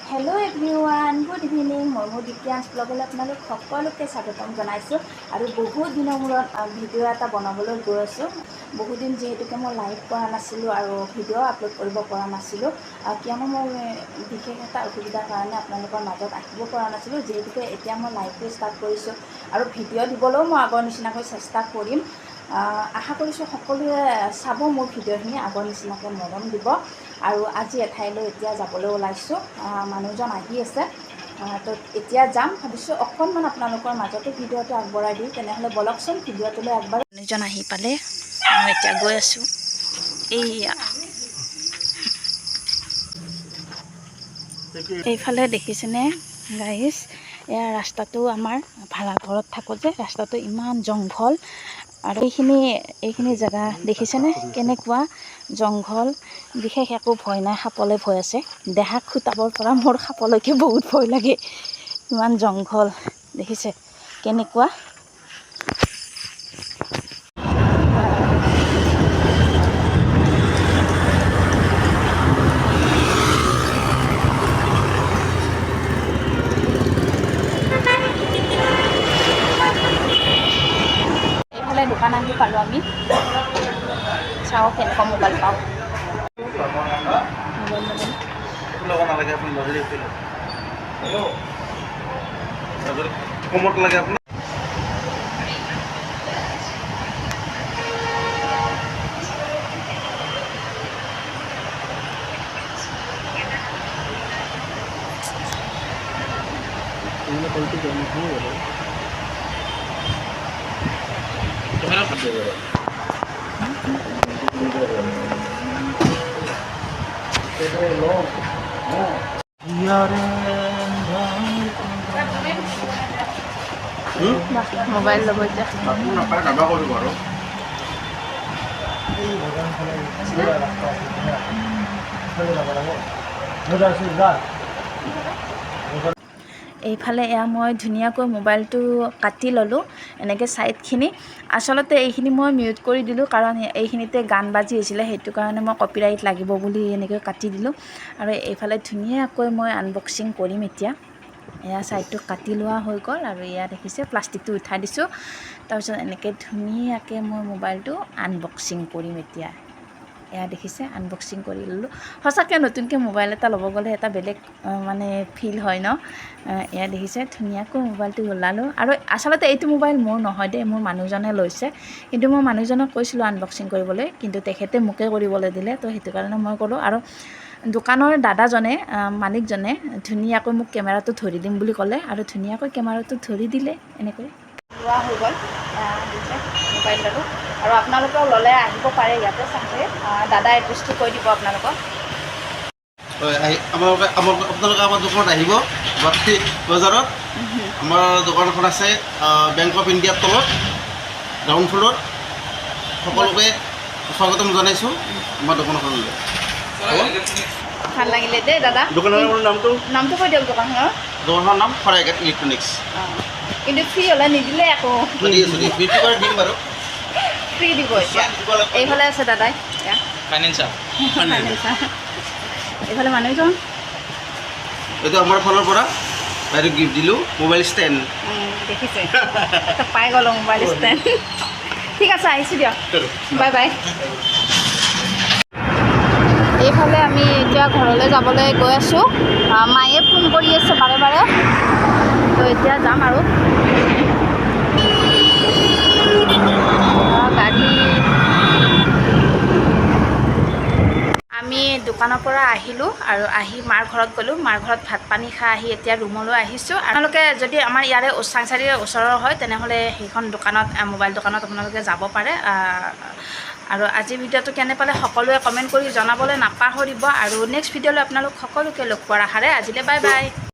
Hello everyone good इभिनिंग मैं दिव्यांश ब्लगल आपलोक सकलोके स्वागतम जानाइছোঁ और बहुत दिनर मूरत भिडिओ एटा बनाबले गई आছোঁ। बहुत दिन जेहेतुके मैं लाइव কৰা নাছিলোঁ और भिडिओ आपलोड কৰিব পৰা নাছিলোঁ কিয়নো মই বিশেষ এটা অসুবিধাৰ কাৰণে আপোনালোকৰ মাজত আহিব পৰা নাছিলোঁ। যেহেতুকে এতিয়া মই লাইভটো ষ্টাৰ্ট কৰিছোঁ আৰু ভিডিঅ' দিবলৈও মই আগৰ নিচিনাকৈ চেষ্টা কৰিম। আশা কৰিছোঁ সকলোৱে চাব মোৰ ভিডিঅ'খিনি আগৰ নিচিনাকৈ মৰম দিব। আৰু আজি এঠাইলৈ এতিয়া যাবলৈ ওলাইছোঁ, মানুহজন আহি আছে তো এতিয়া যাম ভাবিছোঁ। অকণমান আপোনালোকৰ মাজতে ভিডিঅ'টো আগবঢ়াই দিওঁ, তেনেহ'লে বলকচোন ভিডিঅ'টোলৈ একবাৰ। মানুহজন আহি পালে, মই এতিয়া গৈ আছোঁ। এইয়া এইফালে দেখিছেনে গাইজ, এয়া ৰাস্তাটো আমাৰ ভাড়াঘৰত থাকোঁ যে ৰাস্তাটো ইমান জংঘল আৰু এইখিনি জেগা দেখিছেনে কেনেকুৱা জংঘল। বিশেষ একো ভয় নাই, সাপলৈ ভয় আছে। দেহা খুটাবৰ পৰা মোৰ সাপলৈকে বহুত ভয় লাগে, ইমান জংঘল দেখিছে কেনেকুৱা। এইফালে দোকান আহি পালোঁ আমি, চাওঁ কেনেকুৱা মোবাইল পাওঁ। কমত লাগে আপোনাৰ মোবাইল ল'ব যে নাপায় নাবা কৰিব আৰু এইফালে এয়া মই ধুনীয়াকৈ মোবাইলটো কাটি ল'লোঁ, এনেকৈ ছাইডখিনি। আচলতে এইখিনি মই মিউট কৰি দিলোঁ কাৰণ এইখিনিতে গান বাজি হৈছিলে, সেইটো কাৰণে মই কপিৰাইট লাগিব বুলি এনেকৈ কাটি দিলোঁ। আৰু এইফালে ধুনীয়াকৈ মই আনবক্সিং কৰিম এতিয়া। এয়া ছাইডটো কাটি লোৱা হৈ গ'ল আৰু এয়া দেখিছে প্লাষ্টিকটো উঠাই দিছোঁ। তাৰপিছত এনেকৈ ধুনীয়াকৈ মই মোবাইলটো আনবক্সিং কৰিম এতিয়া। এয়া দেখিছে আনবক্সিং কৰি ল'লোঁ। সঁচাকৈ নতুনকৈ মোবাইল এটা ল'ব গ'লে এটা বেলেগ মানে ফিল হয় ন। এয়া দেখিছে ধুনীয়াকৈ মোবাইলটো ওলালোঁ। আৰু আচলতে এইটো মোবাইল মোৰ নহয় দেই, মোৰ মানুহজনে লৈছে। কিন্তু মই মানুহজনক কৈছিলোঁ আনবক্সিং কৰিবলৈ, কিন্তু তেখেতে মোকে কৰিবলৈ দিলে, তো সেইটো কাৰণে মই ক'লোঁ। আৰু দোকানৰ দাদাজনে মালিকজনে ধুনীয়াকৈ মোক কেমেৰাটো ধৰি দিম বুলি ক'লে আৰু ধুনীয়াকৈ কেমেৰাটো ধৰি দিলে। এনেকৈ লোৱা হৈ গ'ল মোবাইল ল'লোঁ। আৰু আপোনালোকেও ল'লে আহিব পাৰে ইয়াতে চাগে, দাদা এড্ৰেছটো কৈ দিব আপোনালোকক। আপোনালোকে আমাৰ দোকানত আহিব, গুৱাহাটী বজাৰত। আমাৰ দোকানখন আছে বেংক অফ ইণ্ডিয়াৰ তলত গ্ৰাউণ্ড ফ্ল'ৰত। সকলোকে স্বাগতম জনাইছোঁ আমাৰ দোকানখনলৈ। ভাল লাগিলে দেই দাদা। দোকানৰ নামটো কৈ দিয়ক দোকানখনৰ। দোকানখনৰ নাম শৰাইঘাট ইলেক্ট্ৰনিক্স। কিন্তু ফ্ৰী হ'লে নিদিলে আকৌ দিম বাৰু, ফ্ৰী দিব এতিয়া। এইফালে আছে দাদাই ফাইনেন্সাৰ। এইফালে মানুহজন এইটো আমাৰ ফালৰ পৰা বাইদেউ গিফ্ট দিলোঁ মোবাইল ষ্টেণ্ড। দেখিছে পাই গ'লোঁ মোবাইল ষ্টেণ্ড। ঠিক আছে আহিছোঁ দিয়ক, বাই বাই। এইফালে আমি এতিয়া ঘৰলৈ যাবলৈ গৈ আছোঁ। মায়ে ফোন কৰি আছে বাৰে বাৰে, তো এতিয়া যাম আৰু। গাড়ী আমি দোকানৰ পৰা আহিলোঁ আৰু আহি মাৰ ঘৰত গ'লোঁ। মাৰ ঘৰত ভাত পানী খাই আহি এতিয়া ৰুমলৈ আহিছোঁ। আপোনালোকে যদি আমাৰ ইয়াৰে চাংচাৰিৰ ওচৰৰ হয় তেনেহ'লে সেইখন দোকানত মোবাইল দোকানত আপোনালোকে যাব পাৰে। আৰু আজিৰ ভিডিঅ'টো কেনে পালে সকলোৱে কমেণ্ট কৰি জনাবলৈ নাপাহৰিব। আৰু নেক্সট ভিডিঅ'লৈ আপোনালোক সকলোকে লগ পোৱাৰ আশাৰে আজিলৈ বাই বাই।